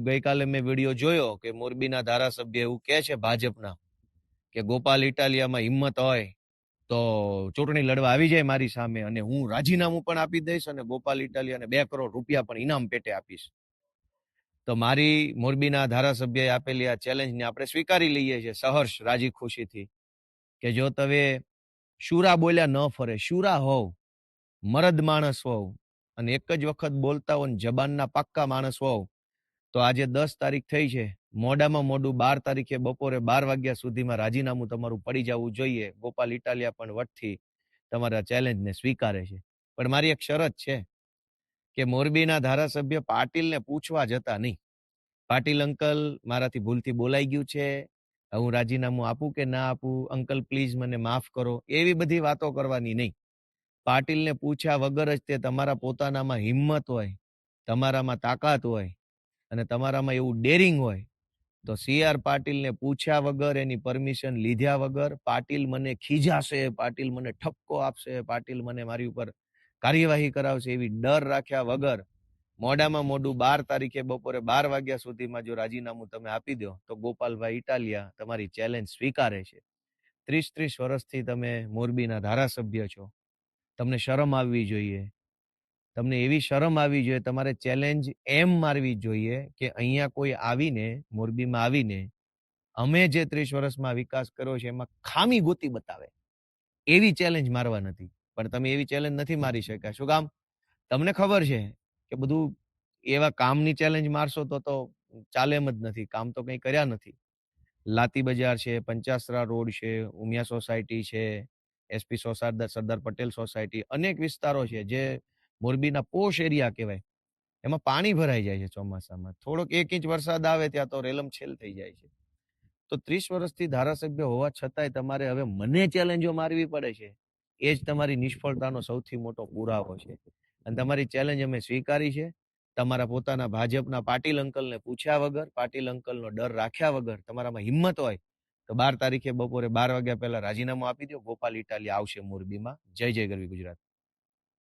ગઈકાલે મેં વિડીયો જોયો કે મોરબીના ધારાસભ્ય એવું કહે છે ભાજપના કે ગોપાલ ઇટાલિયામાં હિંમત હોય તો ચૂંટણી લડવા આવી જાય મારી સામે અને હું રાજીનામું પણ આપી દઈશ અને ગોપાલ ઇટાલિયાને 2 કરોડ રૂપિયા પણ ઇનામ પેટે આપીશ. તો મારી મોરબીના ધારાસભ્યએ આપેલી આ ચેલેન્જને આપણે સ્વીકારી લઈએ છીએ સહર્ષ રાજી ખુશીથી કે જો તમે શુરા બોલ્યા ન ફરે, શુરા હોવ, મરદ માણસ હોવ અને એક જ વખત બોલતા હો ને જબાનના પાક્કા માણસ હોવ તો આજે 10 તારીખ થઈ છે, મોડામાં મોડું 12 તારીખે બપોરે 12 વાગ્યા સુધીમાં રાજીનામું તમારું પડી જવું જોઈએ. ગોપાલ ઇટાલિયા પણ વટથી તમારા ચેલેન્જને સ્વીકારે છે. પણ મારી એક શરત છે કે મોરબીના ધારાસભ્ય પાટીલને પૂછવા જતા નહીં. પાટીલ અંકલ, મારાથી ભૂલથી બોલાઈ ગયું છે, હું રાજીનામું આપું કે ના આપું, અંકલ પ્લીઝ મને માફ કરો, એવી બધી વાતો કરવાની નહીં. પાટીલને પૂછ્યા વગર જ તે તમારા પોતાનામાં હિંમત હોય, તમારામાં તાકાત હોય અને તમારામાં એવું ડેરિંગ હોય તો CR પાટીલને પૂછ્યા વગર, એની પરમિશન લીધા વગર, પાટીલ મને ખીજાશે, પાટીલ મને ઠપકો આપશે, પાટીલ મને મારી ઉપર કાર્યવાહી કરાવશે એવી ડર રાખ્યા વગર મોડામાં મોડું 12 તારીખે બપોરે 12 વાગ્યા સુધીમાં જો રાજીનામું તમે આપી દો તો ગોપાલભાઈ ઇટાલિયા તમારી ચેલેન્જ સ્વીકારે છે. 30 વર્ષથી તમે મોરબીના ધારાસભ્ય છો, તમને શરમ આવવી જોઈએ. તમને એવી શરમ આવવી જોઈએ, તમારે ચેલેન્જ એમ મારવી જોઈએ કે અહીંયા કોઈ આવીને, મોરબીમાં આવીને અમે જે 30 વર્ષમાં વિકાસ કર્યો છે એમાં ખામી ગોતી બતાવે, એવી ચેલેન્જ મારવા નથી. પણ તમે એવી ચેલેન્જ નથી મારી શક્યા. શું કામ? તમને ખબર છે કે બધું એવા કામની ચેલેન્જ મારશો તો ચાલે એમ જ નથી. કામ તો કંઈ કર્યા નથી. લાતી બજાર છે, પંચાસરા રોડ છે, ઉમિયા સોસાયટી છે, SP સરદાર પટેલ સોસાયટી, અનેક વિસ્તારો છે જે મોરબીના પોશ એરિયા કહેવાય, એમાં પાણી ભરાઈ જાય છે ચોમાસામાં. થોડોક 1 ઇંચ વરસાદ આવે ત્યાં તો રેલમછેલ થઈ જાય છે. તો 30 વર્ષથી ધારાસભ્ય હોવા છતાંય તમારે હવે મને ચેલેન્જો મારવી પડે છે, એ જ તમારી નિષ્ફળતાનો સૌથી મોટો પુરાવો છે. અને તમારી ચેલેન્જ અમે સ્વીકારી છે. તમારા પોતાના ભાજપના પાટીલ અંકલને પૂછ્યા વગર, પાટીલ અંકલનો ડર રાખ્યા વગર, તમારામાં હિંમત હોય તો 12 તારીખે બપોરે 12 વાગ્યા પહેલા રાજીનામું આપી દો. ગોપાલ ઇટાલિયા આવશે મોરબીમાં. જય જય ગરવી ગુજરાત.